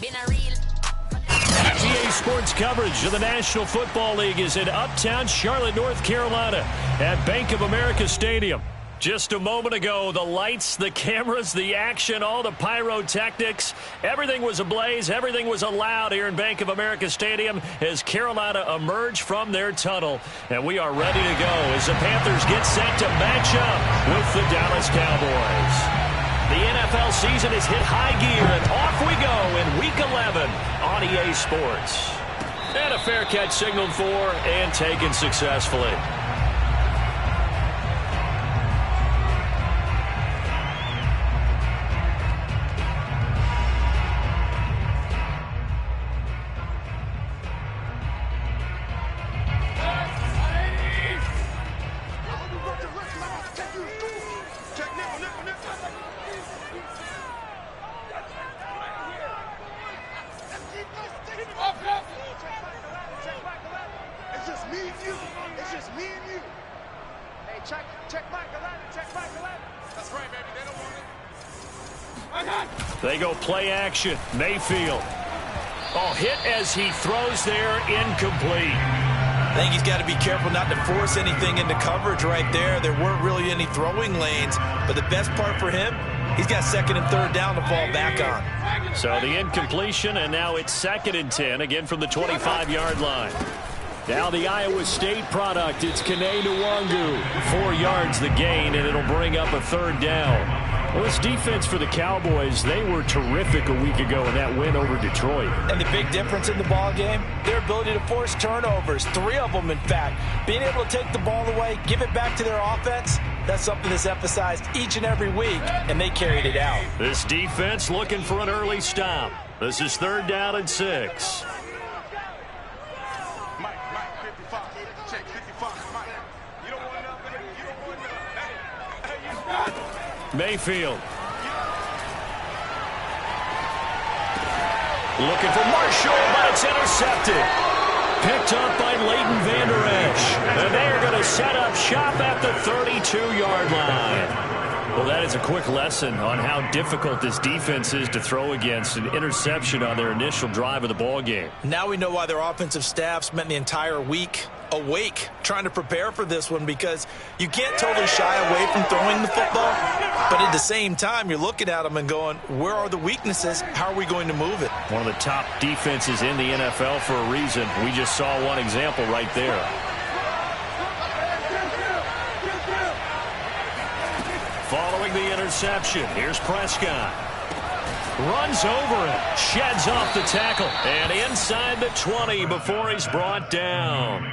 EA Sports coverage of the National Football League is in uptown Charlotte, North Carolina at Bank of America Stadium. Just a moment ago, the lights, the cameras, the action, all the pyrotechnics, everything was ablaze, everything was allowed here in Bank of America Stadium as Carolina emerged from their tunnel. And we are ready to go as the Panthers get set to match up with the Dallas Cowboys. The NFL season has hit high gear, and off we go in Week 11 on EA Sports. And a fair catch signaled for and taken successfully. They go play action. Mayfield. Oh, hit as he throws there, incomplete. I think he's got to be careful not to force anything into coverage right there. There weren't really any throwing lanes, but the best part for him, he's got second and third down to fall back on. So the incompletion, and now it's 2nd and 10, again from the 25-yard line. Now the Iowa State product, it's Kene Nwangu. 4 yards the gain, and it'll bring up a 3rd down. Well, this defense for the Cowboys, they were terrific a week ago in that win over Detroit. And the big difference in the ball game, their ability to force turnovers, 3 of them in fact. Being able to take the ball away, give it back to their offense, that's something that's emphasized each and every week, and they carried it out. This defense looking for an early stop. This is 3rd down and 6. Mayfield. Looking for Marshall, but it's intercepted. Picked up by Leighton Vander Esch. And they are going to set up shop at the 32-yard line. Well, that is a quick lesson on how difficult this defense is to throw against. An interception on their initial drive of the ball game. Now we know why their offensive staff spent the entire week awake trying to prepare for this one, because you can't totally shy away from throwing the football, but at the same time you're looking at them and going, where are the weaknesses? How are we going to move it? One of the top defenses in the NFL for a reason. We just saw one example right there. Following the interception, here's Prescott. Runs over it, sheds off the tackle, and inside the 20 before he's brought down.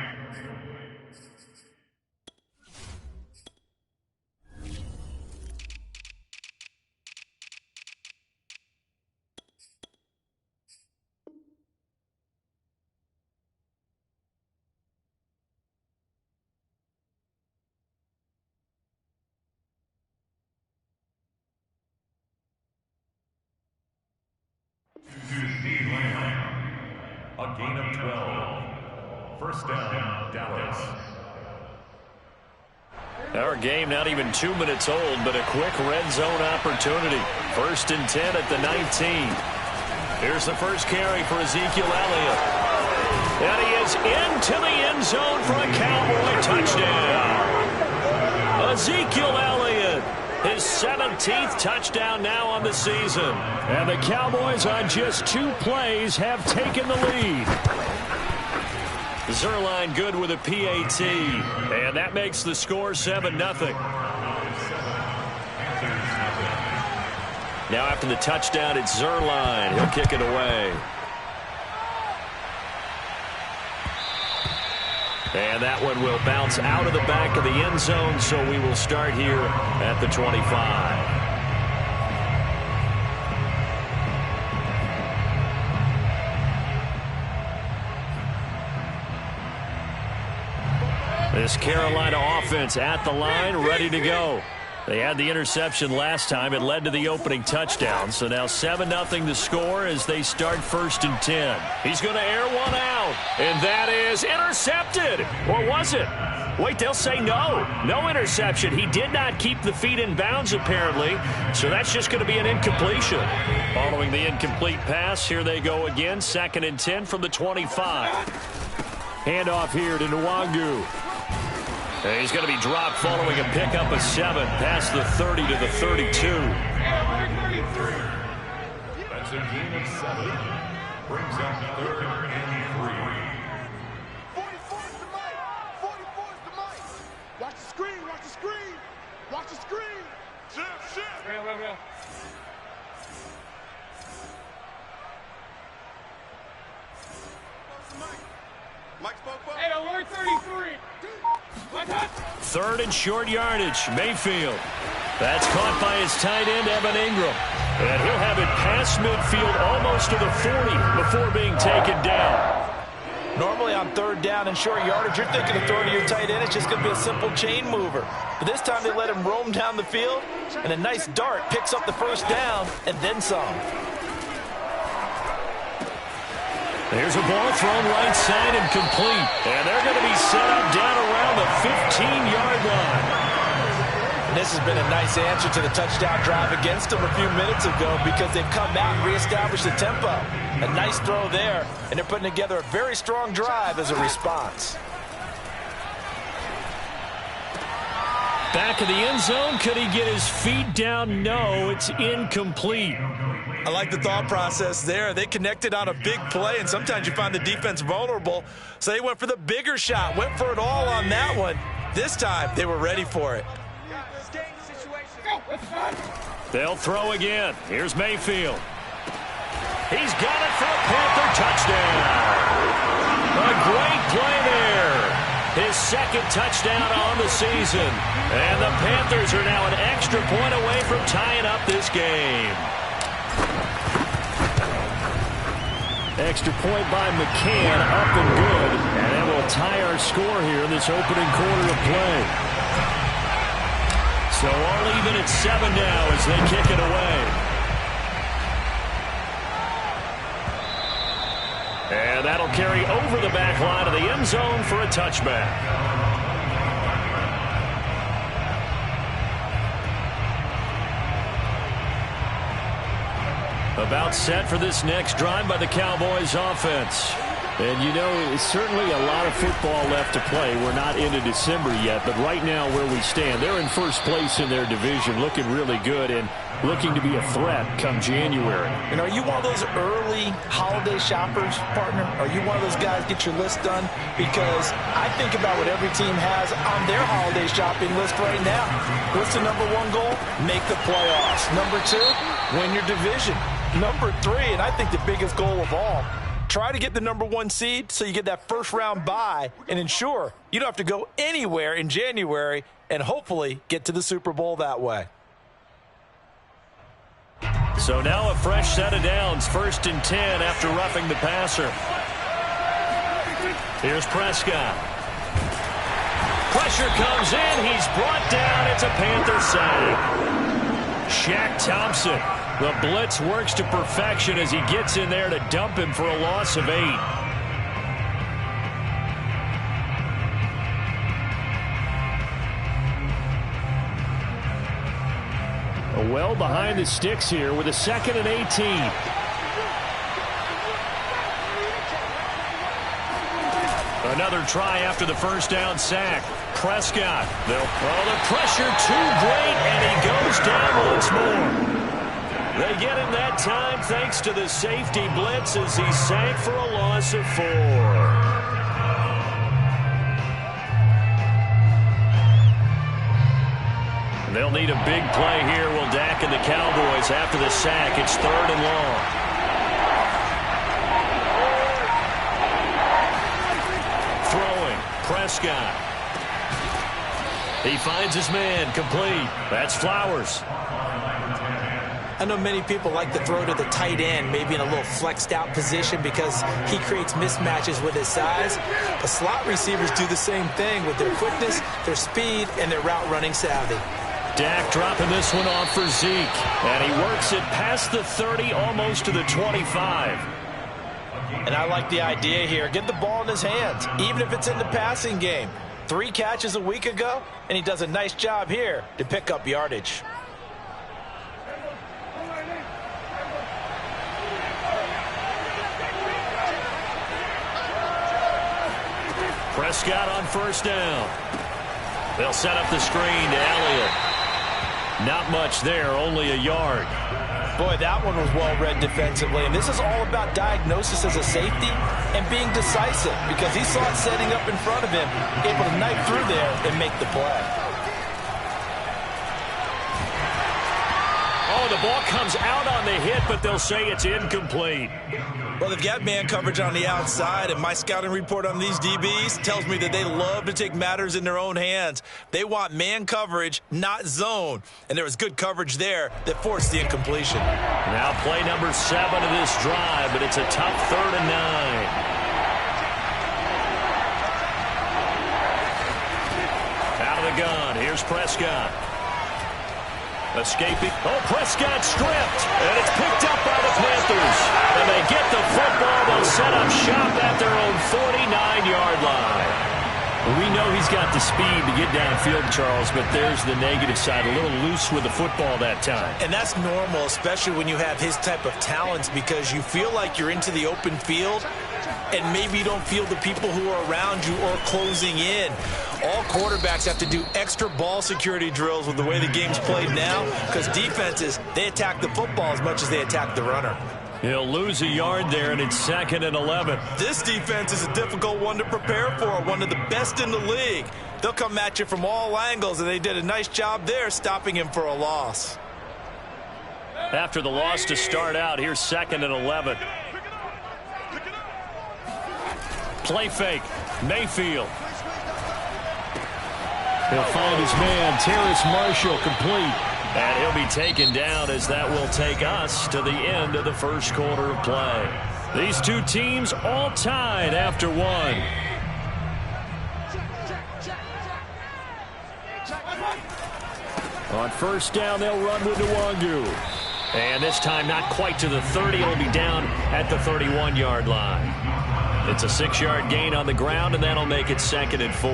A gain of 12. First down, Dallas. Our game not even 2 minutes old, but a quick red zone opportunity. 1st and 10 at the 19. Here's the first carry for Ezekiel Elliott. And he is into the end zone for a Cowboy touchdown. Ezekiel Elliott, his 17th touchdown now on the season. And the Cowboys on just 2 plays have taken the lead. Zerline good with a PAT. And that makes the score 7-0. Now after the touchdown, it's Zerline. He'll kick it away. And that one will bounce out of the back of the end zone, so we will start here at the 25. This Carolina offense at the line, ready to go. They had the interception last time. It led to the opening touchdown. So now 7-0 to score as they start 1st and 10. He's going to air one out. And that is intercepted. Or was it? Wait, they'll say no. No interception. He did not keep the feet in bounds, apparently. So that's just going to be an incompletion. Following the incomplete pass, here they go again. 2nd and 10 from the 25. Handoff here to Nwangu. He's going to be dropped following a pickup of 7 past the 30 to the 32. That's a gain of 7. Brings up 3rd and 3. 44 is the mic. 44 is the mic. Watch the screen. Watch the screen. Watch the screen. Shift. Real. Mike spoke. Hey, alert 33. 3rd and short yardage. Mayfield. That's caught by his tight end, Evan Ingram. And he'll have it past midfield almost to the 40 before being taken down. Normally on 3rd down and short yardage, you're thinking of throwing to your tight end. It's just going to be a simple chain mover. But this time they let him roam down the field, and a nice dart picks up the 1st down and then some. There's a ball thrown right side and complete. And they're going to be set up down around the 15-yard line. And this has been a nice answer to the touchdown drive against them a few minutes ago because they've come out and reestablished the tempo. A nice throw there, and they're putting together a very strong drive as a response. Back of the end zone. Could he get his feet down? No, it's incomplete. I like the thought process there. They connected on a big play, and sometimes you find the defense vulnerable. So they went for the bigger shot, went for it all on that one. This time, they were ready for it. They'll throw again. Here's Mayfield. He's got it for a Panther touchdown. A great play there. His 2nd touchdown on the season. And the Panthers are now an extra point away from tying up this game. Extra point by McCann, up and good. And that will tie our score here in this opening quarter of play. So all even at 7 now as they kick it away. And that'll carry over the back line of the end zone for a touchback. About set for this next drive by the Cowboys offense. And, you know, it's certainly a lot of football left to play. We're not into December yet, but right now where we stand, they're in 1st place in their division, looking really good and looking to be a threat come January. And are you one of those early holiday shoppers, partner? Are you one of those guys get your list done? Because I think about what every team has on their holiday shopping list right now. What's the number 1 goal? Make the playoffs. Number 2, win your division. Number 3, and I think the biggest goal of all, try to get the number 1 seed so you get that 1st round bye and ensure you don't have to go anywhere in January and hopefully get to the Super Bowl that way. So now a fresh set of downs, 1st and 10 after roughing the passer. Here's Prescott. Pressure comes in. He's brought down. It's a Panther sack. Shaq Thompson. The blitz works to perfection as he gets in there to dump him for a loss of 8. Well behind the sticks here with a 2nd and 18. Another try after the 1st down sack. Prescott. The pressure too great, and he goes down once more. They get him that time thanks to the safety blitz as he sank for a loss of 4. They'll need a big play here, will Dak and the Cowboys after the sack. It's 3rd and long. Throwing, Prescott. He finds his man, complete. That's Flowers. I know many people like to throw to the tight end, maybe in a little flexed out position because he creates mismatches with his size. But slot receivers do the same thing with their quickness, their speed, and their route running savvy. Dak dropping this one off for Zeke. And he works it past the 30, almost to the 25. And I like the idea here. Get the ball in his hands, even if it's in the passing game. 3 catches a week ago, and he does a nice job here to pick up yardage. Prescott on first down. They'll set up the screen to Elliott. Not much there, only a yard. Boy, that one was well read defensively, and this is all about diagnosis as a safety and being decisive because he saw it setting up in front of him, able to knife through there and make the play. Oh, the ball comes out on the hit, but they'll say it's incomplete. Well, they've got man coverage on the outside, and my scouting report on these DBs tells me that they love to take matters in their own hands. They want man coverage, not zone. And there was good coverage there that forced the incompletion. Now play number 7 of this drive, but it's a tough 3rd and 9. Out of the gun, here's Prescott. Escaping. Oh, Prescott stripped. And it's picked up by the Panthers. And they get the football. They'll set up shop at their own 49-yard line. We know he's got the speed to get downfield, Charles, but there's the negative side. A little loose with the football that time. And that's normal, especially when you have his type of talents, because you feel like you're into the open field and maybe you don't feel the people who are around you or closing in. All quarterbacks have to do extra ball security drills with the way the game's played now because defenses, they attack the football as much as they attack the runner. He'll lose a yard there, and it's 2nd and 11. This defense is a difficult one to prepare for, one of the best in the league. They'll come at you from all angles, and they did a nice job there stopping him for a loss. After the loss to start out, here's 2nd and 11. Play fake. Mayfield. He'll find his man, Terrace Marshall, complete. And he'll be taken down as that will take us to the end of the first quarter of play. These two teams all tied after one. On first down, they'll run with Nwangu. And this time not quite to the 30. It'll be down at the 31-yard line. It's a 6-yard gain on the ground, and that'll make it 2nd and 4.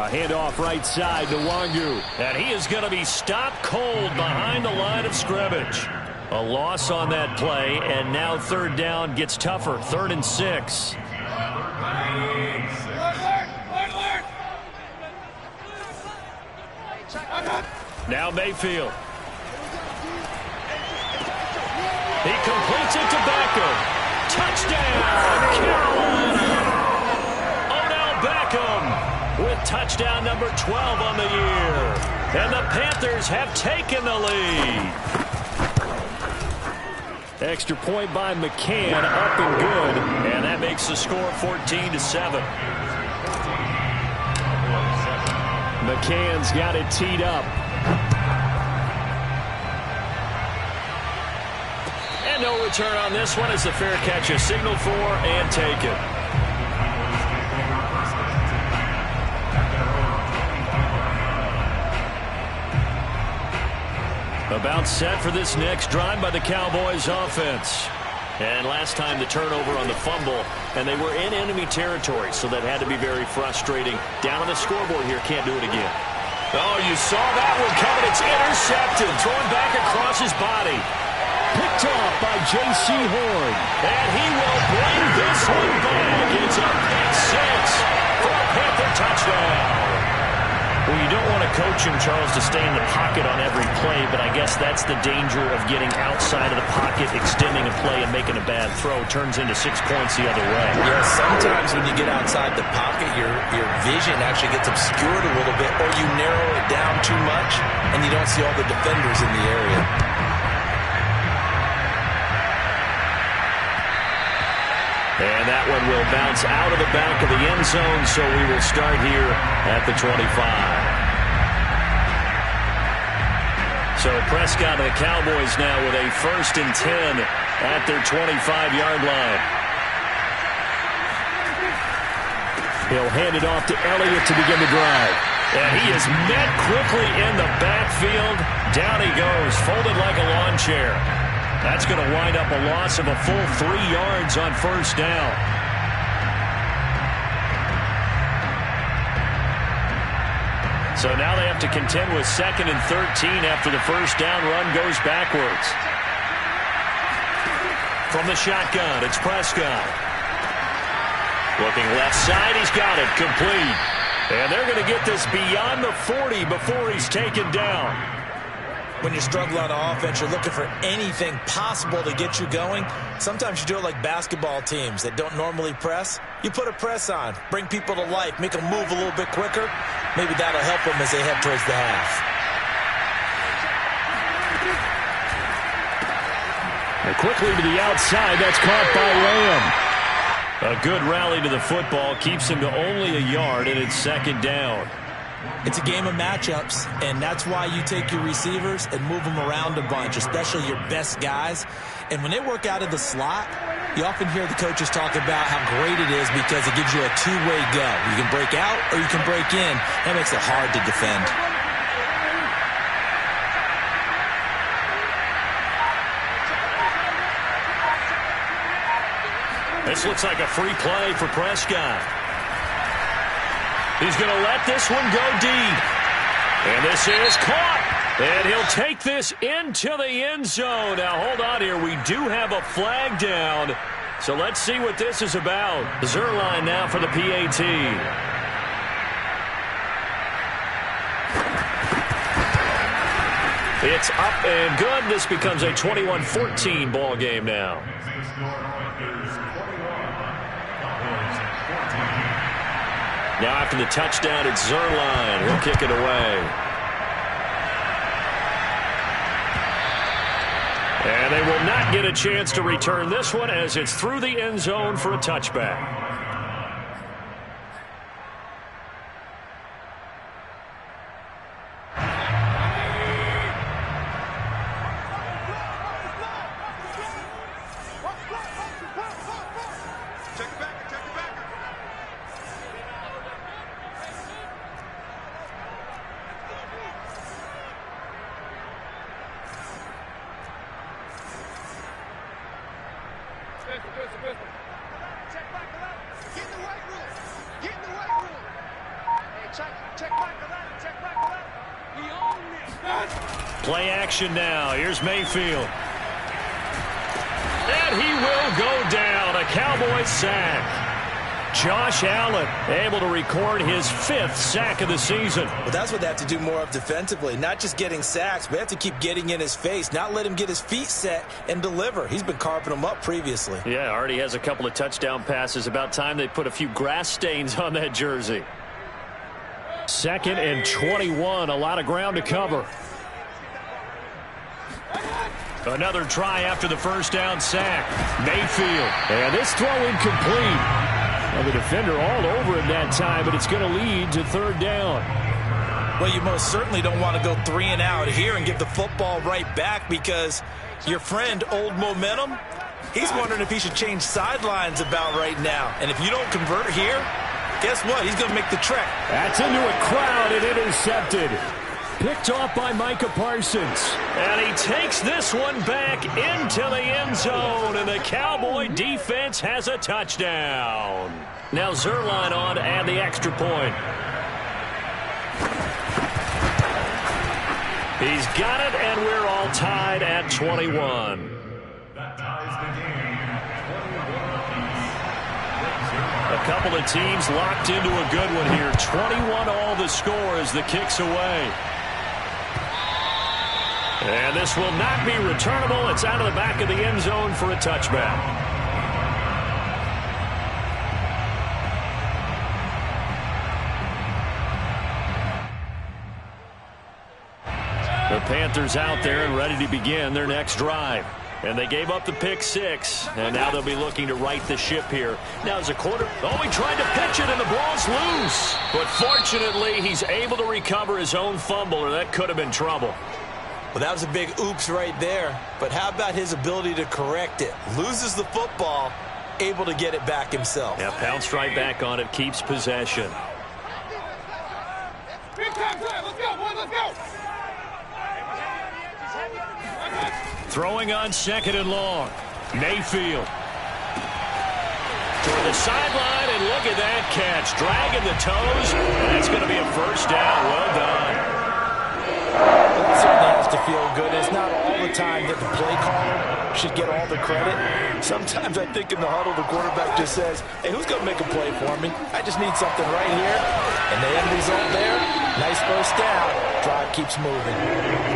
Handoff right side to Nwangu. And he is going to be stopped cold behind the line of scrimmage. A loss on that play, and now 3rd down gets tougher. 3rd and 6. Now Mayfield. He completes it to Beckham. Touchdown, Carolina. Odell Beckham with touchdown number 12 on the year. And the Panthers have taken the lead. Extra point by McCann, up and good. And that makes the score 14-7. McCann's got it teed up. And no return on this one as the fair catch is signaled for and taken. About set for this next drive by the Cowboys offense. And last time the turnover on the fumble, and they were in enemy territory, so that had to be very frustrating. Down on the scoreboard here, can't do it again. Oh, you saw that one coming. It's intercepted, thrown back across his body. Picked off by J.C. Horn. And he will bring this one back. It's a pick 6 for a Panther touchdown. Well, you don't want to coach him, Charles, to stay in the pocket on every play, but I guess that's the danger of getting outside of the pocket, extending a play, and making a bad throw. Turns into 6 points the other way. Yeah, sometimes when you get outside the pocket, your vision actually gets obscured a little bit, or you narrow it down too much, and you don't see all the defenders in the area. And that one will bounce out of the back of the end zone, so we will start here at the 25. So Prescott of the Cowboys now with a 1st and 10 at their 25-yard line. He'll hand it off to Elliott to begin the drive. And he is met quickly in the backfield. Down he goes, folded like a lawn chair. That's going to wind up a loss of a full 3 yards on first down. So now they have to contend with 2nd and 13 after the first down run goes backwards. From the shotgun, it's Prescott. Looking left side, he's got it, complete. And they're going to get this beyond the 40 before he's taken down. When you struggle on offense, you're looking for anything possible to get you going. Sometimes you do it like basketball teams that don't normally press. You put a press on, bring people to life, make them move a little bit quicker. Maybe that'll help them as they head towards the half. And quickly to the outside, that's caught by Lamb. A good rally to the football keeps him to only a yard, and it's second down. It's a game of matchups, and that's why you take your receivers and move them around a bunch, especially your best guys. And when they work out of the slot, you often hear the coaches talk about how great it is because it gives you a two-way go. You can break out or you can break in. That makes it hard to defend. This looks like a free play for Prescott. He's going to let this one go deep. And this is caught. And he'll take this into the end zone. Now, hold on here. We do have a flag down. So let's see what this is about. Zerline now for the PAT. It's up and good. This becomes a 21-14 ball game now. Now after the touchdown, it's Zerline. He'll kick it away. And they will not get a chance to return this one as it's through the end zone for a touchback. Play action now. Here's Mayfield. And he will go down. A Cowboys sack. Josh Allen able to record his 5th sack of the season. Well, that's what they have to do more of defensively. Not just getting sacks, but they have to keep getting in his face. Not let him get his feet set and deliver. He's been carving them up previously. Yeah, already has a couple of touchdown passes. About time they put a few grass stains on that jersey. 2nd and 21. A lot of ground to cover. Another try after the first down sack. Mayfield. And this throw incomplete. Well, the defender all over it that time, but it's going to lead to 3rd down. Well, you most certainly don't want to go 3 and out here and give the football right back because your friend, Old Momentum, he's wondering if he should change sidelines about right now. And if you don't convert here, guess what? He's going to make the trek. That's into a crowd and intercepted. Picked off by Micah Parsons. And he takes this one back into the end zone. And the Cowboy defense has a touchdown. Now Zerline on to add the extra point. He's got it, and we're all tied at 21. That ties the game. A couple of teams locked into a good one here. 21 all the score as the kick's away. And this will not be returnable. It's out of the back of the end zone for a touchback. The Panthers out there and ready to begin their next drive. And they gave up the pick 6, and now they'll be looking to right the ship here. Now as a quarter, he tried to pitch it, and the ball's loose. But fortunately, he's able to recover his own fumble, or that could have been trouble. Well, that was a big oops right there. But how about his ability to correct it? Loses the football, able to get it back himself. Yeah, pounced right back on it, keeps possession. Big time play. Let's go, boy. Let's go. Throwing on 2nd and long. Mayfield. Toward the sideline, and look at that catch. Dragging the toes, and that's going to be a first down. Well done. It certainly has to feel good. It's not all the time that the play caller should get all the credit. Sometimes I think in the huddle, the quarterback just says, hey, who's going to make a play for me? I just need something right here. And the end result there, nice first down. Drive keeps moving.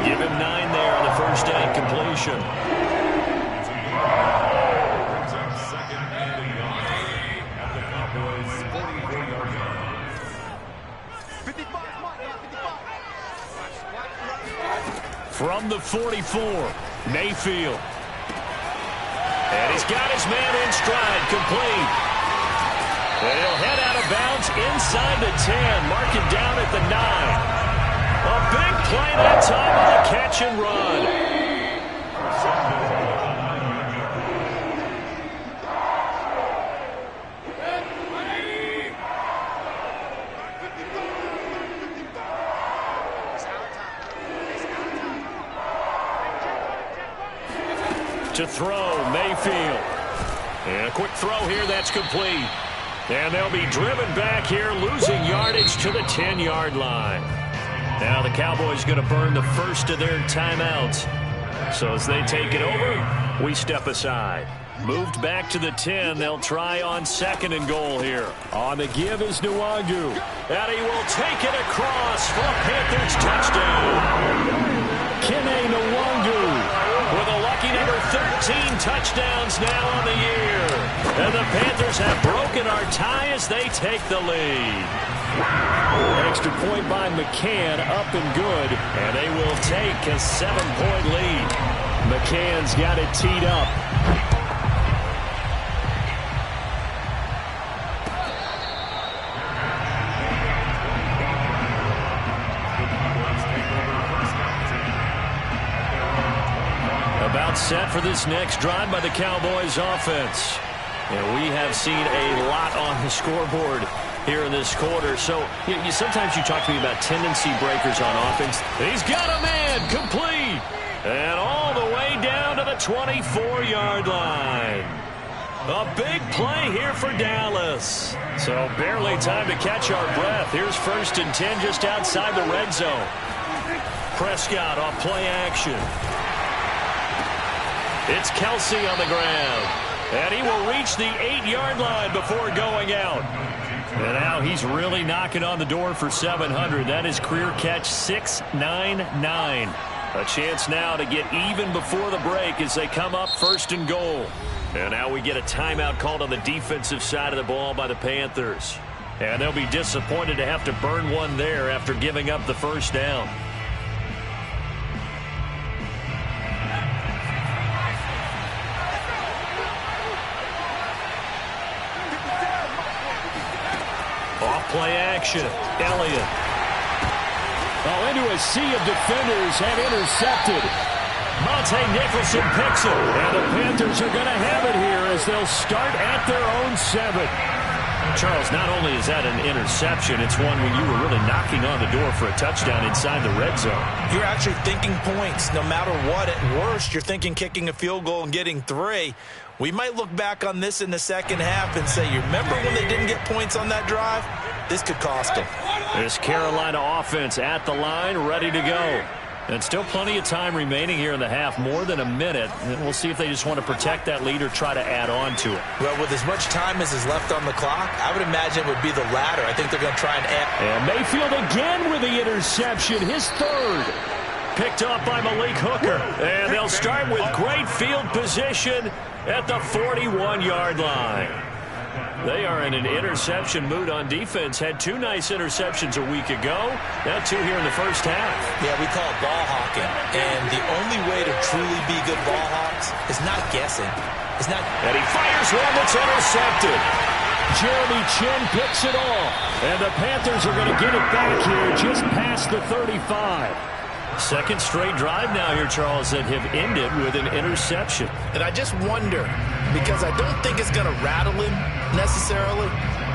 Give him 9 there on the first down completion. Brings up second and 11 at the Cowboys' 44-yard line. 55, From the 44, Mayfield. And he's got his man in stride, complete. And he'll head out of bounds inside the 10, mark it down at the 9. A big play that time on the catch and run. To throw, Mayfield. And a quick throw here, that's complete. And they'll be driven back here, losing yardage to the 10-yard line. Now the Cowboys going to burn the first of their timeouts. So as they take it over, we step aside. Moved back to the 10. They'll try on second and goal here. On the give is Nwangu. And he will take it across for a Panthers touchdown. Kene Nwangu with a lucky number 13 touchdowns now on the year. And the Panthers have broken our tie as they take the lead. Extra point by McCann, up and good. And they will take a 7-point lead. McCann's got it teed up. About set for this next drive by the Cowboys offense. And we have seen a lot on the scoreboard here in this quarter. So sometimes you talk to me about tendency breakers on offense. He's got a man, complete. And all the way down to the 24-yard line. A big play here for Dallas. So barely time to catch our breath. Here's 1st and 10 just outside the red zone. Prescott off play action. It's Kelsey on the ground. And he will reach the 8-yard line before going out. And now he's really knocking on the door for 700. That is career catch 699. A chance now to get even before the break as they come up 1st and goal. And now we get a timeout called on the defensive side of the ball by the Panthers. And they'll be disappointed to have to burn one there after giving up the first down. Off-play action. Elliott. Oh, into a sea of defenders and intercepted. Monte Nicholson picks it. And the Panthers are going to have it here as they'll start at their own 7. Charles, not only is that an interception, it's one when you were really knocking on the door for a touchdown inside the red zone. You're actually thinking points. No matter what, at worst, you're thinking kicking a field goal and getting 3. We might look back on this in the second half and say, you remember when they didn't get points on that drive? This could cost them. This Carolina offense at the line, ready to go. And still plenty of time remaining here in the half, more than a minute. And we'll see if they just want to protect that lead or try to add on to it. Well, with as much time as is left on the clock, I would imagine it would be the latter. I think they're going to try and add. And Mayfield again with the interception, his 3rd. Picked off by Malik Hooker. And they'll start with great field position at the 41-yard line. They are in an interception mood on defense. Had 2 nice interceptions a week ago. Now 2 here in the first half. Yeah, we call it ball hawking. And the only way to truly be good ball hawks is not guessing. It's not. And he fires one that's intercepted. Jeremy Chin picks it off. And the Panthers are going to get it back here just past the 35. Second straight drive now here, Charles, that have ended with an interception. And I just wonder, because I don't think it's going to rattle him necessarily,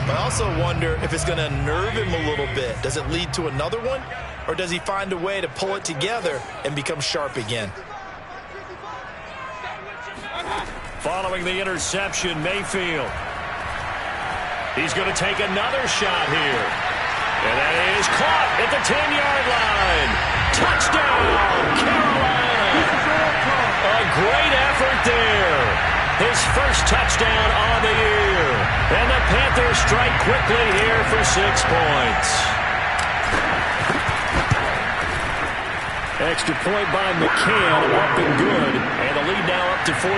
but I also wonder if it's going to nerve him a little bit. Does it lead to another one, or does he find a way to pull it together and become sharp again? Following the interception, Mayfield. He's going to take another shot here. And that is caught at the 10-yard line. Touchdown, Carolina. A great effort there. touchdown on the year. And the Panthers strike quickly here for 6 points. Extra point by McCann, up and good. And the lead now up to 14.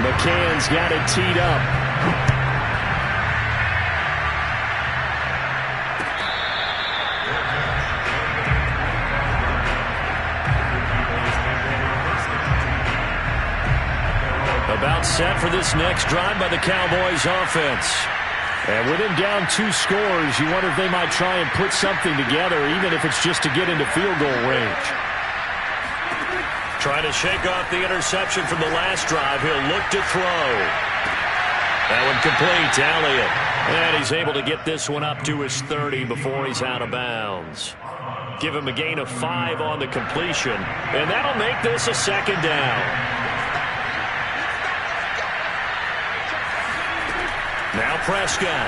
McCann's got it teed up. About set for this next drive by the Cowboys offense. And with him down 2 scores, you wonder if they might try and put something together, even if it's just to get into field goal range. Trying to shake off the interception from the last drive. He'll look to throw. That one complete to Elliott. And he's able to get this one up to his 30 before he's out of bounds. Give him a gain of 5 on the completion. And that'll make this a second down. Now Prescott.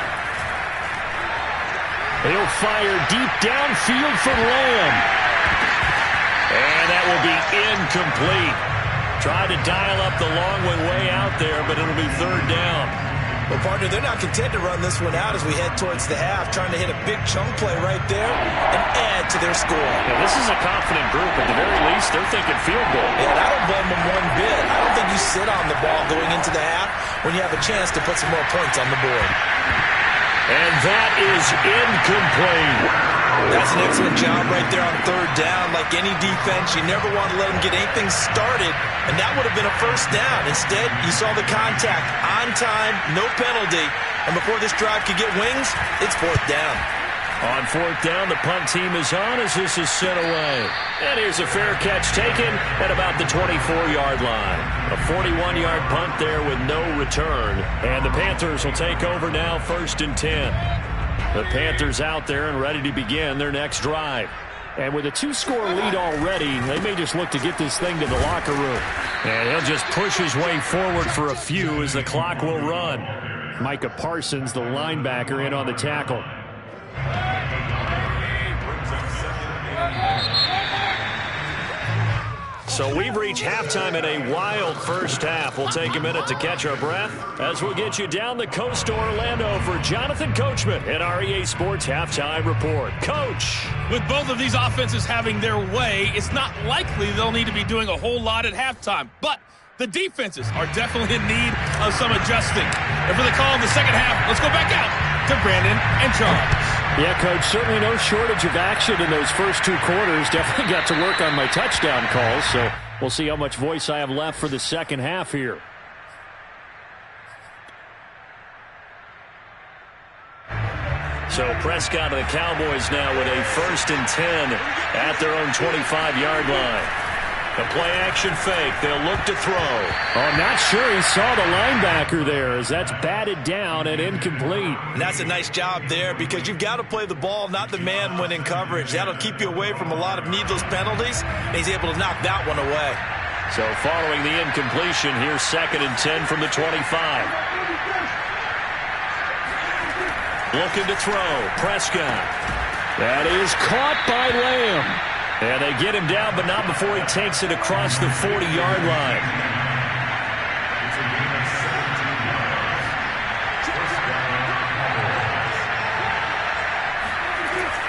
He'll fire deep downfield for Lamb. And that will be incomplete. Tried to dial up the long one way out there, but it'll be 3rd down. Well, partner, they're not content to run this one out as we head towards the half, trying to hit a big chunk play right there and add to their score. Yeah, this is a confident group. At the very least, they're thinking field goal. Yeah, and I don't blame them one bit. I don't think you sit on the ball going into the half when you have a chance to put some more points on the board. And that is incomplete. That's an excellent job right there on 3rd down. Like any defense, you never want to let them get anything started, and that would have been a 1st down. Instead, you saw the contact on time, no penalty, and before this drive could get wings, it's 4th down. On 4th down, the punt team is on as this is sent away. And here's a fair catch taken at about the 24-yard line. A 41-yard punt there with no return. And the Panthers will take over now, 1st and 10. The Panthers out there and ready to begin their next drive. And with a 2-score lead already, they may just look to get this thing to the locker room. And he'll just push his way forward for a few as the clock will run. Micah Parsons, the linebacker, in on the tackle. So we've reached halftime in a wild first half. We'll take a minute to catch our breath as we'll get you down the coast to Orlando for Jonathan Coachman at our EA Sports Halftime Report. Coach! With both of these offenses having their way, it's not likely they'll need to be doing a whole lot at halftime. But the defenses are definitely in need of some adjusting. And for the call in the second half, let's go back out to Brandon and Charles. Yeah, Coach, certainly no shortage of action in those first 2 quarters. Definitely got to work on my touchdown calls, so we'll see how much voice I have left for the second half here. So Prescott of the Cowboys now with a 1st and 10 at their own 25-yard line. The play-action fake. They'll look to throw. Oh, I'm not sure he saw the linebacker there as that's batted down and incomplete. And that's a nice job there because you've got to play the ball, not the man when in coverage. That'll keep you away from a lot of needless penalties, and he's able to knock that one away. So following the incompletion, here's 2nd and 10 from the 25. Looking to throw. Prescott. That is caught by Lamb. And they get him down, but not before he takes it across the 40-yard line.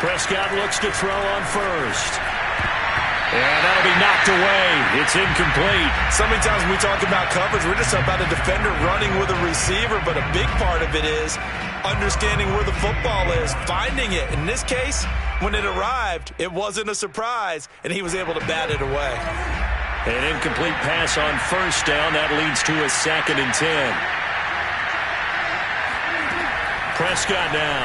Prescott looks to throw on 1st. And that'll be knocked away. It's incomplete. So many times when we talk about coverage, we're just about a defender running with a receiver, but a big part of it is understanding where the football is, finding it. In this case, when it arrived, it wasn't a surprise, and he was able to bat it away. An incomplete pass on 1st down. That leads to a 2nd and 10. Prescott now.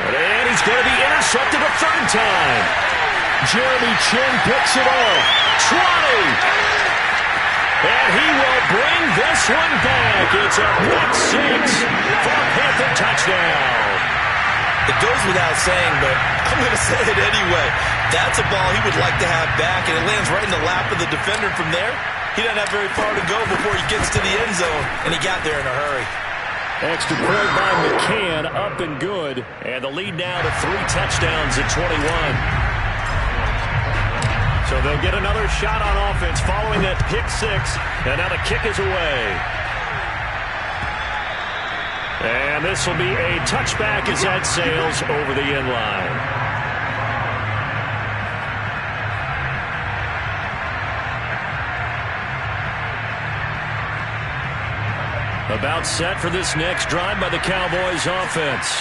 And he's going to be intercepted a 3rd time. Jeremy Chin picks it off. Trotty. And he will bring this one back. It's a pick 6 for a Panther touchdown. It goes without saying, but I'm going to say it anyway. That's a ball he would like to have back, and it lands right in the lap of the defender. From there, he doesn't have very far to go before he gets to the end zone, and he got there in a hurry. Extra point by McCann, up and good. And the lead now to 3 touchdowns at 21. So So they'll get another shot on offense following that pick six. And now the kick is away. And this will be a touchback as that sails over the end line. About set for this next drive by the Cowboys offense.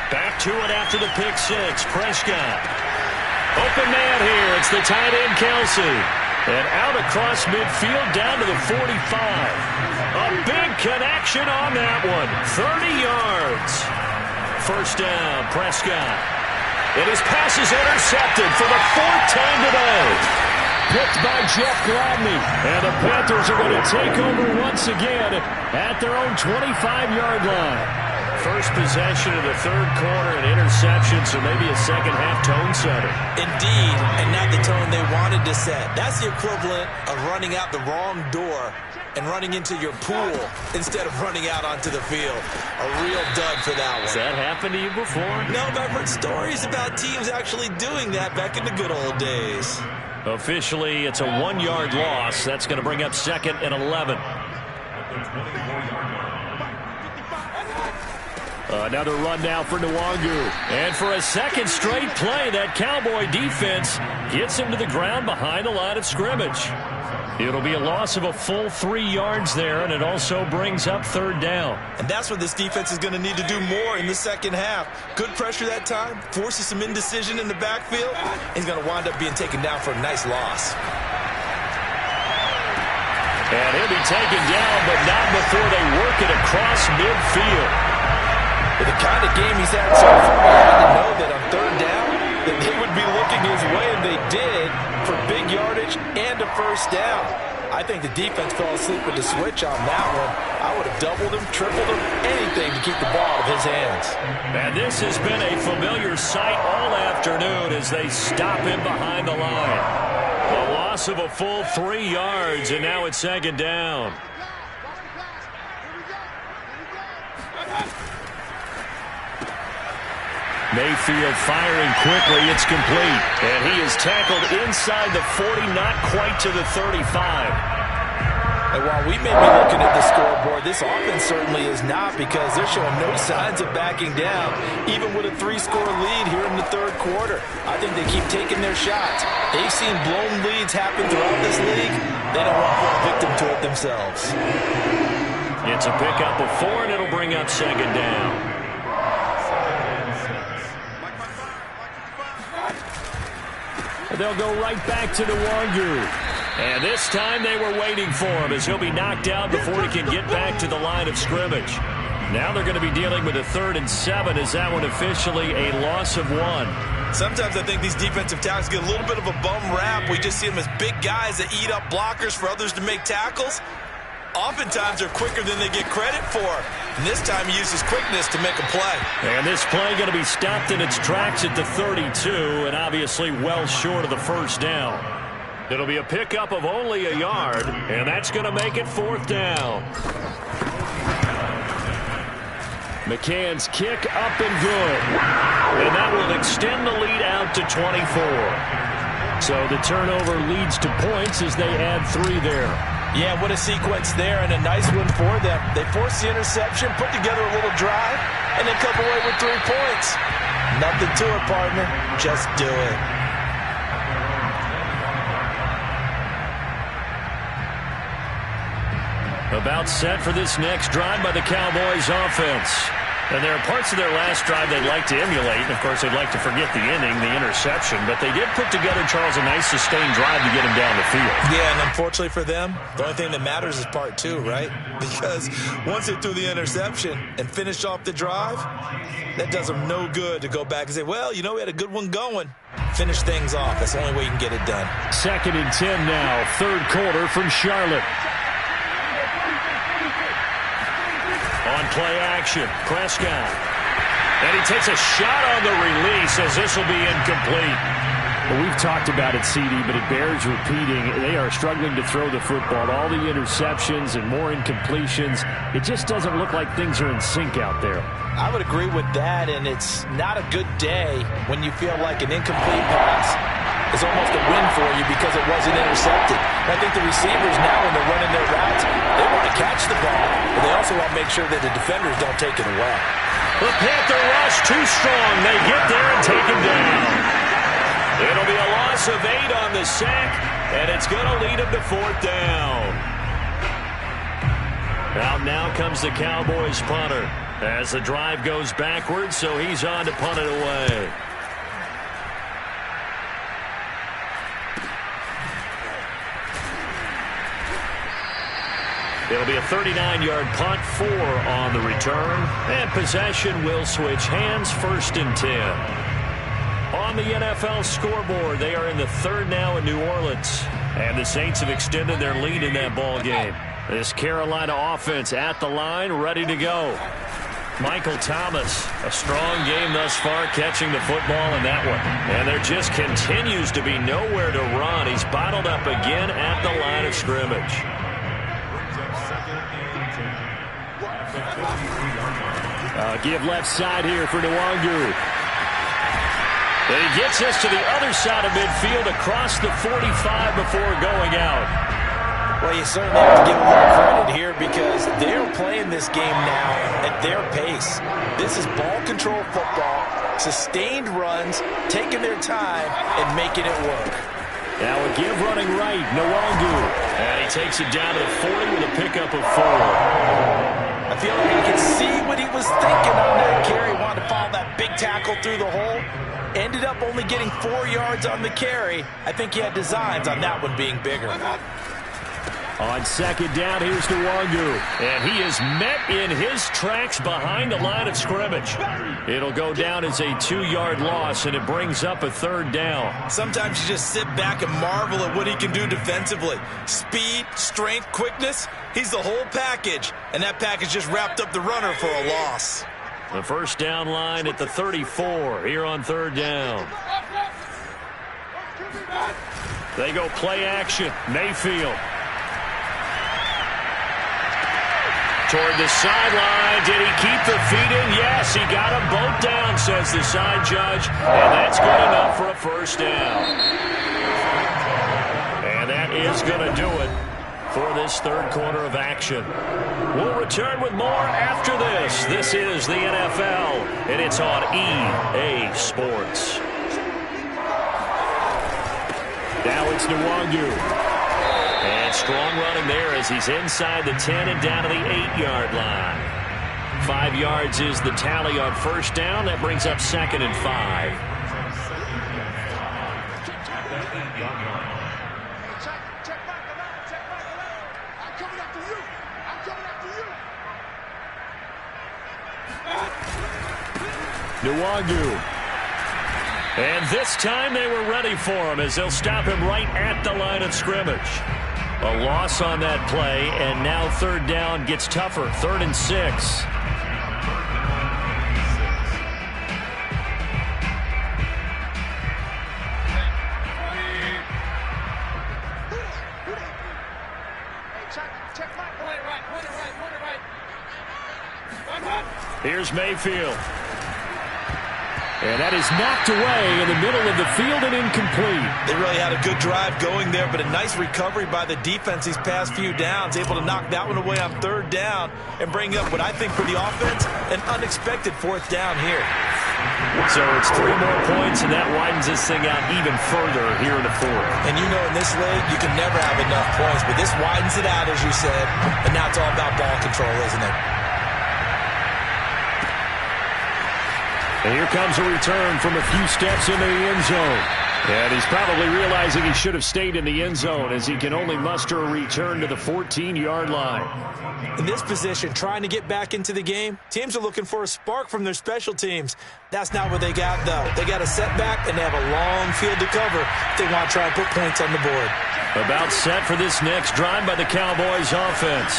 Back to it after the pick six. Prescott. Open man here. It's the tight end, Kelsey. And out across midfield down to the 45. A big connection on that one. 30 yards. First down, Prescott. And his pass is intercepted for the fourth time today. Picked by Jeff Gladney. And the Panthers are going to take over once again at their own 25-yard line. First possession of the third quarter, an interception, so maybe a second-half tone setter. Indeed, and not the tone they wanted to set. That's the equivalent of running out the wrong door and running into your pool instead of running out onto the field. A real dud for that one. Has that happened to you before? No, but I've heard stories about teams actually doing that back in the good old days. Officially, it's a 1-yard loss. That's going to bring up 2nd and 11. Another run now for Nwangu. And for a second straight play, that Cowboy defense gets him to the ground behind the line of scrimmage. It'll be a loss of a full 3 yards there, and it also brings up third down. And that's what this defense is going to need to do more in the second half. Good pressure that time, forces some indecision in the backfield. He's going to wind up being taken down for a nice loss. And he'll be taken down, but not before they work it across midfield. With the kind of game he's had so far, he had to know that on third down, that they would be looking his way, and they did, for big yardage and a first down. I think the defense fell asleep with the switch on that one. I would have doubled him, tripled him, anything to keep the ball out of his hands. And this has been a familiar sight all afternoon as they stop him behind the line. A loss of a full 3 yards, and now it's second down. Mayfield firing quickly. It's complete. And he is tackled inside the 40, not quite to the 35. And while we may be looking at the scoreboard, this offense certainly is not, because they're showing no signs of backing down, even with a 3-score lead here in the third quarter. I think they keep taking their shots. They've seen blown leads happen throughout this league. They don't want to fall victim to it themselves. It's a pickup of 4, and it'll bring up second down. They'll go right back to Nwangu. And this time they were waiting for him, as he'll be knocked out before he can get back to the line of scrimmage. Now they're going to be dealing with a 3rd and 7, as that one officially a loss of 1. Sometimes I think these defensive tackles get a little bit of a bum rap. We just see them as big guys that eat up blockers for others to make tackles. Oftentimes they're quicker than they get credit for. And this time he uses quickness to make a play. And this play going to be stopped in its tracks at the 32, and obviously well short of the first down. It'll be a pickup of only a yard, and that's going to make it 4th down. McCann's kick up and good. And that will extend the lead out to 24. So the turnover leads to points as they add 3 there. Yeah, what a sequence there, and a nice one for them. They forced the interception, put together a little drive, and then come away with 3 points. Nothing to it, partner. Just do it. About set for this next drive by the Cowboys offense. And there are parts of their last drive they'd like to emulate. And, of course, they'd like to forget the inning, the interception. But they did put together, Charles, a nice sustained drive to get him down the field. Yeah, and unfortunately for them, the only thing that matters is part 2, right? Because once they threw the interception and finished off the drive, that does them no good to go back and say, well, you know, we had a good one going. Finish things off. That's the only way you can get it done. 2nd and 10 now, third quarter from Charlotte. On play action, Prescott. And he takes a shot on the release as this will be incomplete. Well, we've talked about it, CD, but it bears repeating. They are struggling to throw the football. All the interceptions and more incompletions. It just doesn't look like things are in sync out there. I would agree with that, and it's not a good day when you feel like an incomplete pass is almost a win for you because it wasn't intercepted. I think the receivers now, when they're running their routes, they want to catch the ball, but they also want to make sure that the defenders don't take it away. The Panther rush too strong. They get there and take him down. It'll be a loss of 8 on the sack, and it's going to lead them to 4th down. Out now comes the Cowboys punter as the drive goes backwards, so he's on to punt it away. It'll be a 39-yard punt, 4 on the return, and possession will switch hands, 1st and 10. On the NFL scoreboard, they are in the 3rd now in New Orleans, and the Saints have extended their lead in that ball game. This Carolina offense at the line, ready to go. Michael Thomas, a strong game thus far, catching the football in that one. And there just continues to be nowhere to run. He's bottled up again at the line of scrimmage. Give left side here for Nwangu. And he gets us to the other side of midfield across the 45 before going out. Well, you certainly have to give them a little credit here because they're playing this game now at their pace. This is ball control football, sustained runs, taking their time, and making it work. Now a give running right, Nwangu. And he takes it down to the 40 with a pickup of 4. I feel like I can see what he was thinking on that carry. Wanted to follow that big tackle through the hole. Ended up only getting 4 yards on the carry. I think he had designs on that one being bigger. On 2nd down, here's Nwangu. And he is met in his tracks behind the line of scrimmage. It'll go down as a 2-yard loss, and it brings up a 3rd down. Sometimes you just sit back and marvel at what he can do defensively. Speed, strength, quickness. He's the whole package, and that package just wrapped up the runner for a loss. The 1st down line at the 34 here on 3rd down. They go play action. Mayfield. Toward the sideline. Did he keep the feet in? Yes, he got them both down, says the side judge. And that's good enough for a 1st down. And that is going to do it for this 3rd quarter of action. We'll return with more after this. This is the NFL, and it's on EA Sports. Now it's Nwangu. And strong running there as he's inside the 10 and down to the 8-yard line. 5 yards is the tally on 1st down. That brings up 2nd and 5. Nwangu. And this time they were ready for him as they'll stop him right at the line of scrimmage. A loss on that play, and now 3rd down gets tougher. 3rd and 6. Here's Mayfield. And that is knocked away in the middle of the field and incomplete. They really had a good drive going there, but a nice recovery by the defense these past few downs, able to knock that one away on 3rd down and bring up what I think for the offense, an unexpected 4th down here. So it's 3 more points, and that widens this thing out even further here in the 4th. And you know in this league, you can never have enough points, but this widens it out, as you said, and now it's all about ball control, isn't it? And here comes a return from a few steps into the end zone. And he's probably realizing he should have stayed in the end zone as he can only muster a return to the 14-yard line. In this position, trying to get back into the game, teams are looking for a spark from their special teams. That's not what they got, though. They got a setback, and they have a long field to cover if they want to try and put points on the board. About set for this next drive by the Cowboys offense.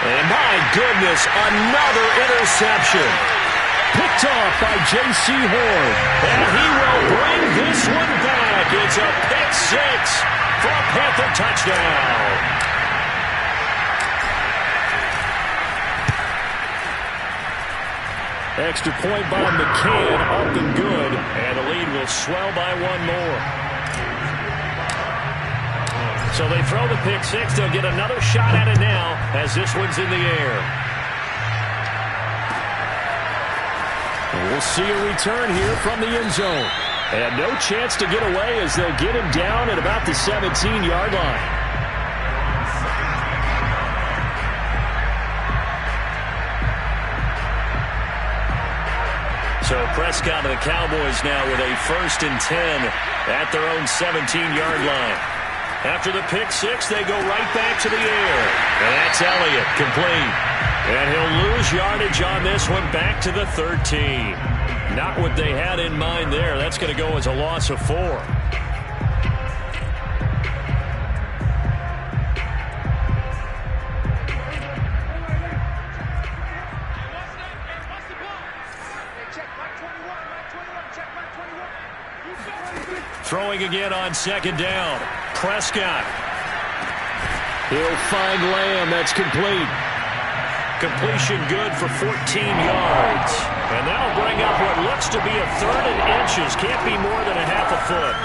And my goodness, another interception. Picked off by J.C. Horn. And he will bring this one back. It's a pick 6 for a Panther touchdown. Extra point by McCann, up and good. And the lead will swell by one more. So they throw the pick six. They'll get another shot at it now as this one's in the air. And we'll see a return here from the end zone. And no chance to get away as they'll get him down at about the 17-yard line. So Prescott of the Cowboys now with a 1st and 10 at their own 17-yard line. After the pick six, they go right back to the air. And that's Elliott, complete. And he'll lose yardage on this one, back to the 13. Not what they had in mind there. That's going to go as a loss of 4. Throwing again on 2nd down. Prescott. He'll find Lamb. That's complete. Completion good for 14 yards. And that'll bring up what looks to be a 3rd and inches. Can't be more than a half a foot.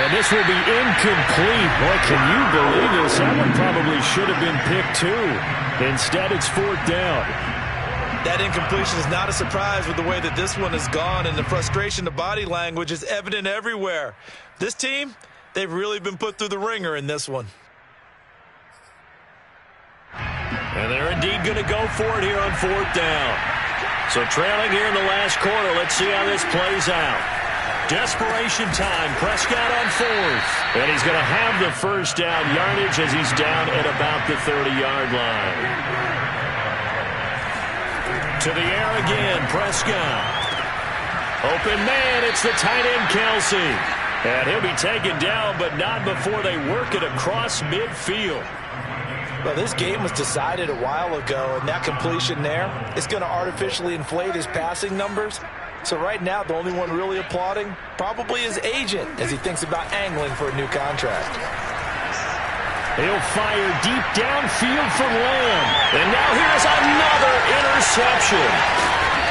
And this will be incomplete. Boy, can you believe this? That one probably should have been picked too. Instead, it's 4th down. That incompletion is not a surprise with the way that this one has gone, and the frustration, the body language is evident everywhere. This team, they've really been put through the ringer in this one. And they're indeed going to go for it here on 4th down. So trailing here in the last quarter, let's see how this plays out. Desperation time, Prescott on 4th. And he's going to have the 1st down yardage as he's down at about the 30-yard line. To the air again, Prescott. Open man, it's the tight end, Kelsey. And he'll be taken down, but not before they work it across midfield. Well, this game was decided a while ago, and that completion there is going to artificially inflate his passing numbers. So right now, the only one really applauding probably his agent as he thinks about angling for a new contract. He'll fire deep downfield for Lamb. And now here's another interception.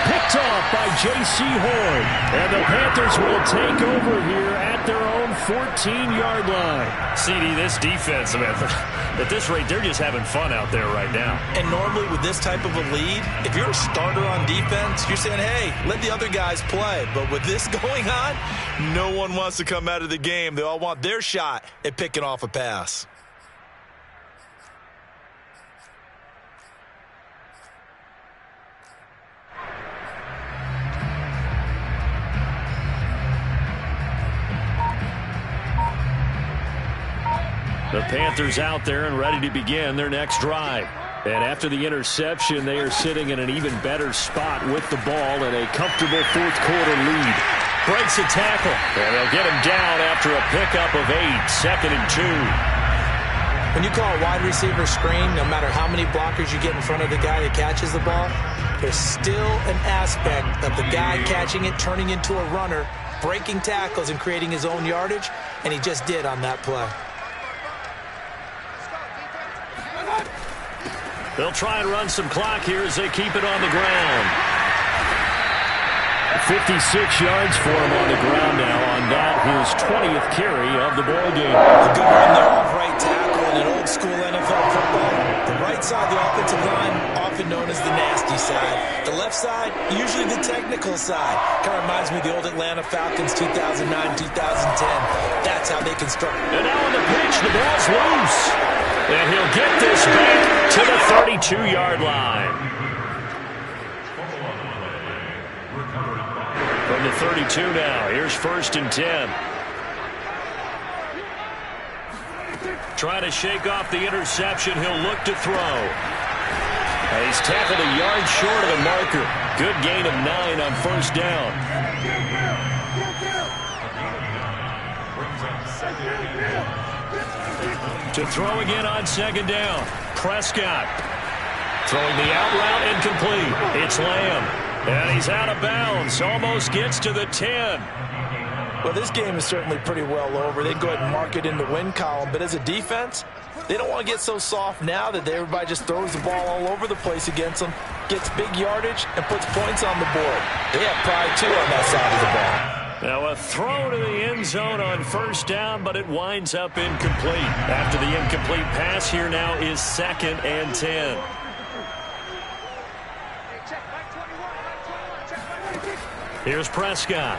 Picked off by J.C. Horn. And the Panthers will take over here at their own 14-yard line. CD, this defense, man, at this rate, they're just having fun out there right now. And normally with this type of a lead, if you're a starter on defense, you're saying, hey, let the other guys play. But with this going on, no one wants to come out of the game. They all want their shot at picking off a pass. The Panthers out there and ready to begin their next drive. And after the interception, they are sitting in an even better spot with the ball and a comfortable 4th quarter lead. Breaks a tackle. And they'll get him down after a pickup of 8, 2nd and 2. When you call a wide receiver screen, no matter how many blockers you get in front of the guy that catches the ball, there's still an aspect of the guy catching it, turning into a runner, breaking tackles and creating his own yardage, and he just did on that play. They'll try and run some clock here as they keep it on the ground. 56 yards for him on the ground now on that, his 20th carry of the ball game. A good run there off right tackle in an old school NFL football. The right side of the offensive line, often known as the nasty side. The left side, usually the technical side. Kind of reminds me of the old Atlanta Falcons 2009, 2010. That's how they construct. And now on the pitch, the ball's loose. And he'll get this back to the 32-yard line. From the 32 now, here's 1st and 10. Trying to shake off the interception, he'll look to throw. And he's tackled a yard short of the marker. Good gain of 9 on 1st down. To throw again on 2nd down. Prescott throwing the out route incomplete. It's Lamb. And he's out of bounds. Almost gets to the 10. Well, this game is certainly pretty well over. They go ahead and mark it in the win column. But as a defense, They don't want to get so soft now that everybody just throws the ball all over the place against them, gets big yardage, and puts points on the board. They have pride, too, on that side of the ball. Now a throw to the end zone on first down, but it winds up incomplete. After the incomplete pass, here now is 2nd and 10. Here's Prescott.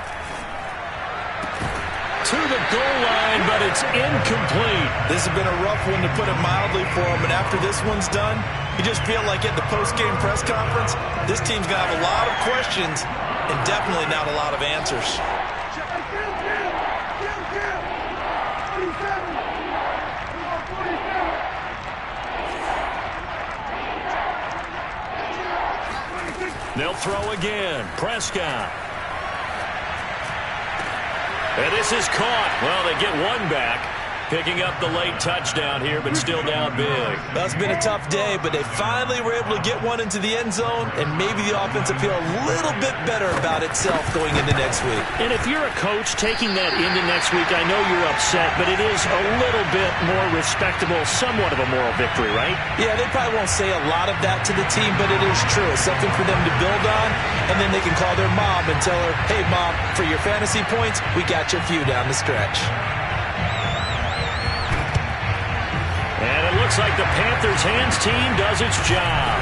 To the goal line, but it's incomplete. This has been a rough one, to put it mildly, for him. And after this one's done, you just feel like at the post-game press conference, this team's going to have a lot of questions and definitely not a lot of answers. They'll throw again. Prescott. And this is caught. Well, they get one back. Picking up the late touchdown here, but still down big. That's been a tough day, but they finally were able to get one into the end zone, and maybe the offense will feel a little bit better about itself going into next week. And if you're a coach taking that into next week, I know you're upset, but it is a little bit more respectable, somewhat of a moral victory, right? Yeah, they probably won't say a lot of that to the team, but it is true. It's something for them to build on, and then they can call their mom and tell her, hey, Mom, for your fantasy points, we got you a few down the stretch. And it looks like the Panthers hands team does its job.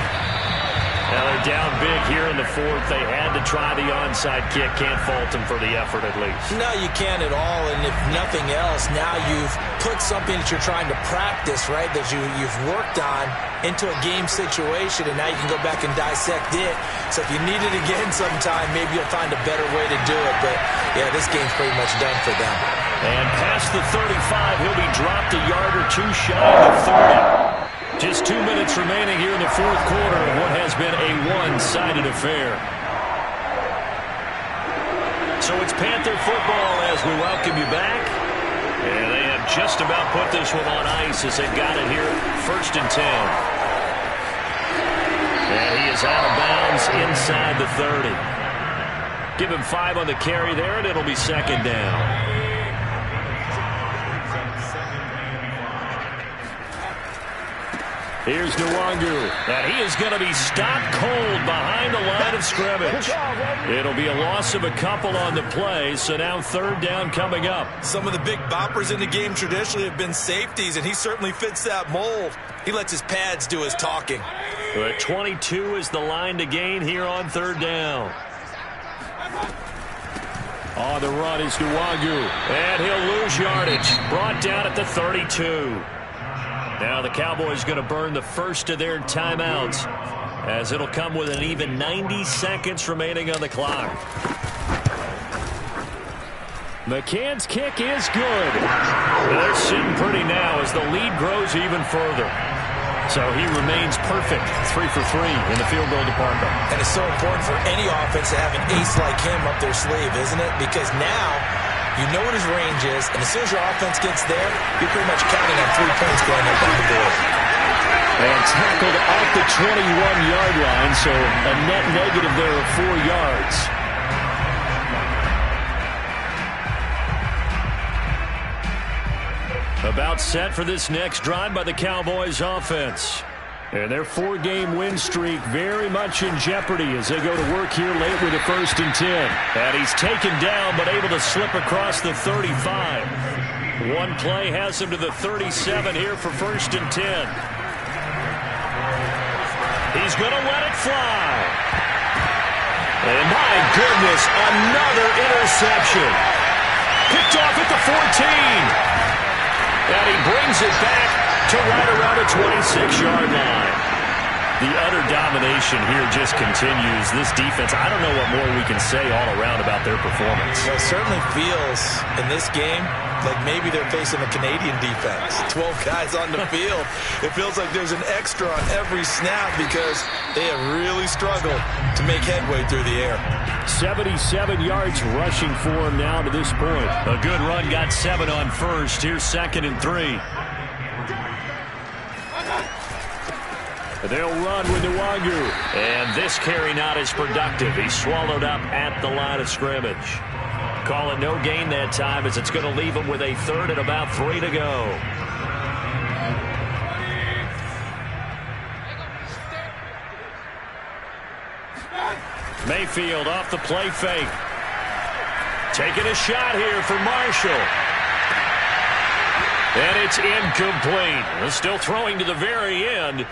Now they're down big here in the 4th. They had to try the onside kick. Can't fault them for the effort at least. No, you can't at all. And if nothing else, now you've put something that you're trying to practice, right, that you've worked on into a game situation, and now you can go back and dissect it. So if you need it again sometime, maybe you'll find a better way to do it. But, yeah, this game's pretty much done for them. And past the 35, he'll be dropped a yard or two shy of 30. Just 2 minutes remaining here in the 4th quarter of what has been a one-sided affair. So it's Panther football as we welcome you back. And they have just about put this one on ice as they've got it here, 1st and 10. And he is out of bounds inside the 30. Give him 5 on the carry there, and it'll be 2nd down. Here's Nwangu, and he is going to be stopped cold behind the line of scrimmage. It'll be a loss of a couple on the play, so now 3rd down coming up. Some of the big boppers in the game traditionally have been safeties, and he certainly fits that mold. He lets his pads do his talking. But 22 is the line to gain here on 3rd down. On the run is Nwangu, and he'll lose yardage. Brought down at the 32. Now the Cowboys going to burn the first of their timeouts, as it'll come with an even 90 seconds remaining on the clock. McCann's kick is good. They're sitting pretty now as the lead grows even further. So he remains perfect, 3 for 3 in the field goal department. And it's so important for any offense to have an ace like him up their sleeve, isn't it? Because now you know what his range is, and as soon as your offense gets there, you're pretty much counting on 3 points going up on the board. And tackled off the 21-yard line, so a net negative there of 4 yards. About set for this next drive by the Cowboys offense. And their 4-game win streak very much in jeopardy as they go to work here late with a 1st and 10. And he's taken down but able to slip across the 35. One play has him to the 37 here for 1st and 10. He's going to let it fly. And my goodness, another interception. Picked off at the 14. And he brings it back to right around the 26-yard line. The utter domination here just continues. This defense, I don't know what more we can say all around about their performance. Well, it certainly feels in this game like maybe they're facing a Canadian defense. 12 guys on the field. It feels like there's an extra on every snap because they have really struggled to make headway through the air. 77 yards rushing for him now to this point. A good run, got 7 on first. Here's 2nd and 3. They'll run with Nwangu. And this carry not as productive. He's swallowed up at the line of scrimmage. Call it no gain that time as it's going to leave him with a 3rd and about 3 to go. Mayfield off the play fake. Taking a shot here for Marshall. And it's incomplete. Still throwing to the very end.